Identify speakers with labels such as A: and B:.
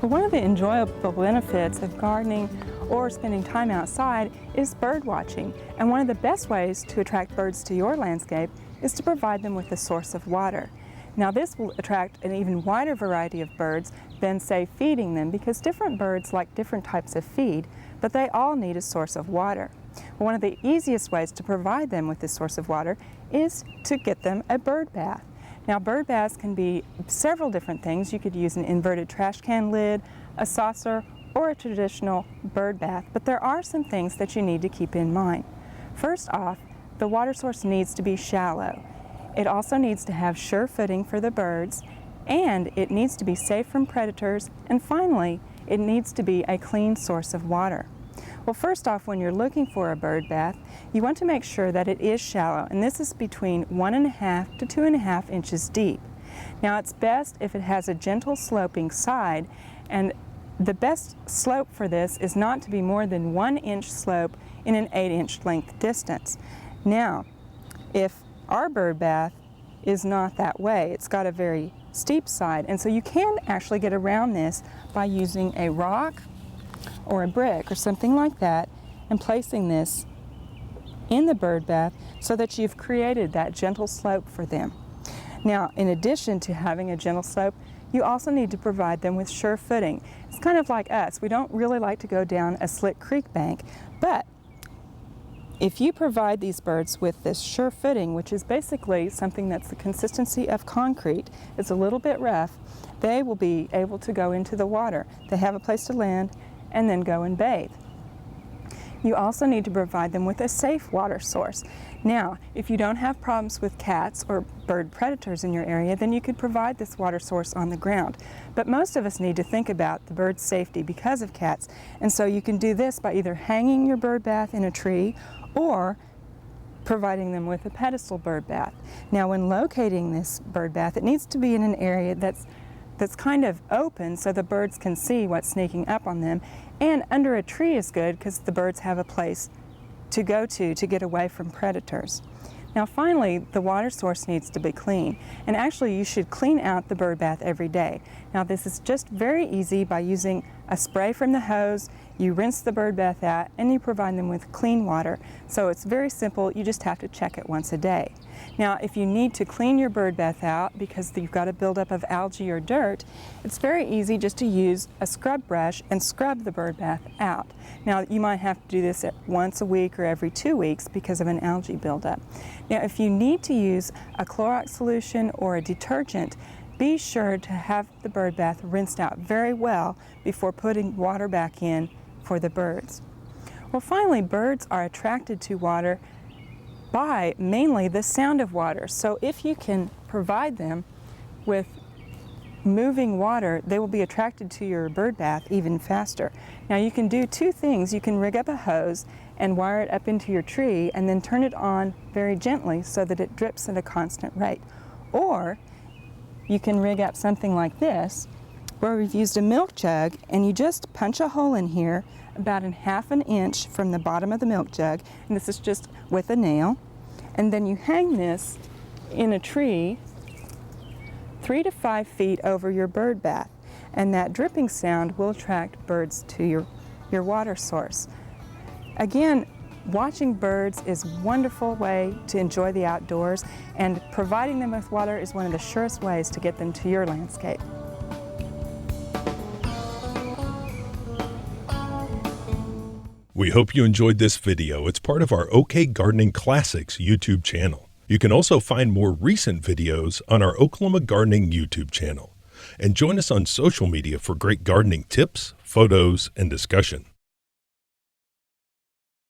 A: Well, one of the enjoyable benefits of gardening or spending time outside is bird watching. And one of the best ways to attract birds to your landscape is to provide them with a source of water. Now this will attract an even wider variety of birds than, say, feeding them, because different birds like different types of feed, but they all need a source of water. Well, one of the easiest ways to provide them with this source of water is to get them a bird bath. Now bird baths can be several different things. You could use an inverted trash can lid, a saucer, or a traditional bird bath, but there are some things that you need to keep in mind. First off, the water source needs to be shallow. It also needs to have sure footing for the birds, and it needs to be safe from predators, and finally, it needs to be a clean source of water. Well, first off, when you're looking for a bird bath, you want to make sure that it is shallow, and this is between 1.5 to 2.5 inches deep. Now, it's best if it has a gentle sloping side, and the best slope for this is not to be more than 1 inch slope in an 8-inch length distance. Now, if our bird bath is not that way, it's got a very steep side, and so you can actually get around this by using a rock or a brick or something like that and placing this in the bird bath so that you've created that gentle slope for them. Now, in addition to having a gentle slope, you also need to provide them with sure footing. It's kind of like us. We don't really like to go down a slick creek bank, but if you provide these birds with this sure footing, which is basically something that's the consistency of concrete, it's a little bit rough, they will be able to go into the water. They have a place to land and then go and bathe. You also need to provide them with a safe water source. Now, if you don't have problems with cats or bird predators in your area, then you could provide this water source on the ground. But most of us need to think about the bird's safety because of cats, and so you can do this by either hanging your bird bath in a tree or providing them with a pedestal bird bath. Now, when locating this bird bath, it needs to be in an area that's kind of open so the birds can see what's sneaking up on them, and under a tree is good because the birds have a place to go to get away from predators. Now finally, the water source needs to be clean, and actually you should clean out the bird bath every day. Now this is just very easy by using a spray from the hose. You rinse the bird bath out and you provide them with clean water. So it's very simple, you just have to check it once a day. Now if you need to clean your bird bath out because you've got a buildup of algae or dirt, it's very easy just to use a scrub brush and scrub the bird bath out. Now you might have to do this once a week or every 2 weeks because of an algae buildup. Now if you need to use a Clorox solution or a detergent, be sure to have the bird bath rinsed out very well before putting water back in for the birds. Well, finally, birds are attracted to water by mainly the sound of water. So if you can provide them with moving water, they will be attracted to your bird bath even faster. Now you can do two things. You can rig up a hose and wire it up into your tree and then turn it on very gently so that it drips at a constant rate. Or you can rig up something like this where we've used a milk jug, and you just punch a hole in here about ½ an inch from the bottom of the milk jug, and this is just with a nail, and then you hang this in a tree 3 to 5 feet over your bird bath, and that dripping sound will attract birds to your water source. Again, watching birds is a wonderful way to enjoy the outdoors, and providing them with water is one of the surest ways to get them to your landscape.
B: We hope you enjoyed this video. It's part of our OK Gardening Classics YouTube channel. You can also find more recent videos on our Oklahoma Gardening YouTube channel. And join us on social media for great gardening tips, photos, and discussion.